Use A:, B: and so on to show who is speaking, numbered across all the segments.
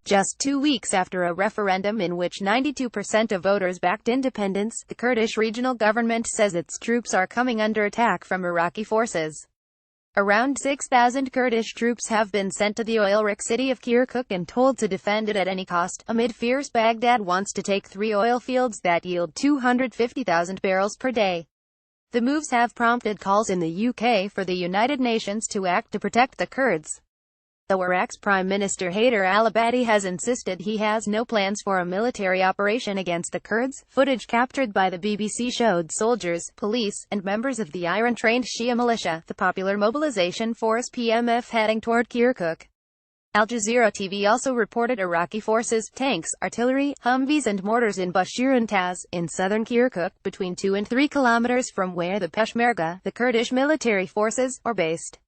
A: Just 2 weeks after a referendum in which 92% of voters backed independence, the Kurdish regional government says its troops are coming under attack from Iraqi forces. Around 6,000 Kurdish troops have been sent to the oil-rich city of Kirkuk and told to defend it at any cost, amid fears Baghdad wants to take 3 oil fields that yield 250,000 barrels per day. The moves have prompted calls in the UK for the United Nations to act to protect the Kurds. Though Iraq's Prime Minister Haider al-Abadi has insisted he has no plans for a military operation against the Kurds, footage captured by the BBC showed soldiers, police, and members of the Iran-trained Shia militia, the Popular Mobilization Force (PMF), heading toward Kirkuk. Al Jazeera TV also reported Iraqi forces, tanks, artillery, Humvees and mortars in Bashir and Taz, in southern Kirkuk, between 2 and 3 kilometers from where the Peshmerga, the Kurdish military forces, are based.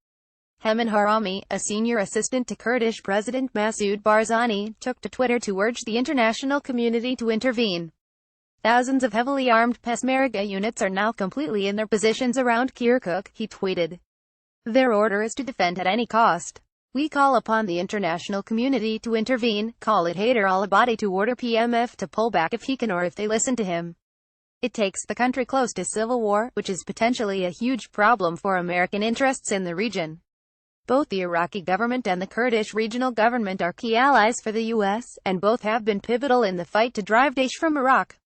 A: Heman Harami, a senior assistant to Kurdish President Masoud Barzani, took to Twitter to urge the international community to intervene. Thousands of heavily armed Peshmerga units are now completely in their positions around Kirkuk, he tweeted. Their order is to defend at any cost. We call upon the international community to intervene, call it Haider al-Abadi to order PMF to pull back if he can or if they listen to him. It takes the country close to civil war, which is potentially a huge problem for American interests in the region. Both the Iraqi government and the Kurdish regional government are key allies for the U.S., and both have been pivotal in the fight to drive Daesh from Iraq.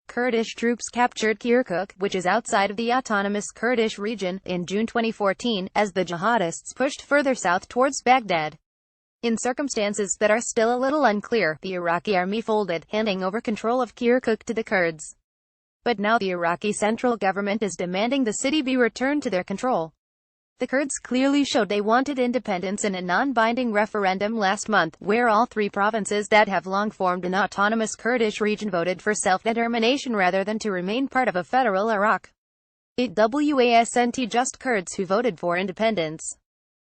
A: Kurdish troops captured Kirkuk, which is outside of the autonomous Kurdish region, in June 2014, as the jihadists pushed further south towards Baghdad. In circumstances that are still a little unclear, the Iraqi army folded, handing over control of Kirkuk to the Kurds. But now the Iraqi central government is demanding the city be returned to their control. The Kurds clearly showed they wanted independence in a non-binding referendum last month, where all 3 provinces that have long formed an autonomous Kurdish region voted for self-determination rather than to remain part of a federal Iraq. It wasn't just Kurds who voted for independence.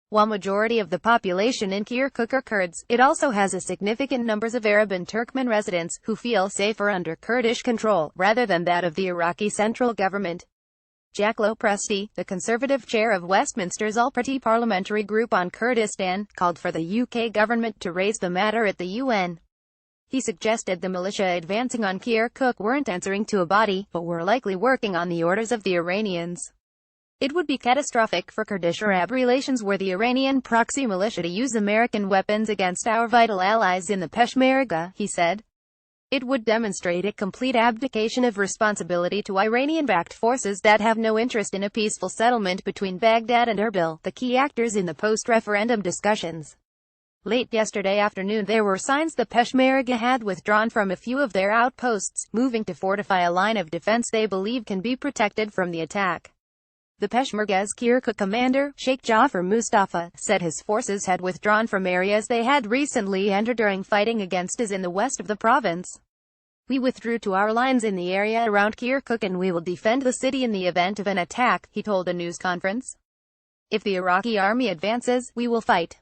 A: While majority of the population in Kirkuk are Kurds, it also has a significant numbers of Arab and Turkmen residents, who feel safer under Kurdish control, rather than that of the Iraqi central government. Jack Lopresti, the Conservative chair of Westminster's All-Party Parliamentary Group on Kurdistan, called for the UK government to raise the matter at the UN. He suggested the militia advancing on Kirkuk weren't answering to Abadi, but were likely working on the orders of the Iranians. It would be catastrophic for Kurdish-Arab relations were the Iranian proxy militia to use American weapons against our vital allies in the Peshmerga, he said. It would demonstrate a complete abdication of responsibility to Iranian-backed forces that have no interest in a peaceful settlement between Baghdad and Erbil, the key actors in the post-referendum discussions. Late yesterday afternoon there were signs the Peshmerga had withdrawn from a few of their outposts, moving to fortify a line of defense they believe can be protected from the attack. The Peshmerga's Kirkuk commander, Sheikh Jafar Mustafa, said his forces had withdrawn from areas they had recently entered during fighting against us in the west of the province. We withdrew to our lines in the area around Kirkuk and we will defend the city in the event of an attack, he told a news conference. If the Iraqi army advances, we will fight.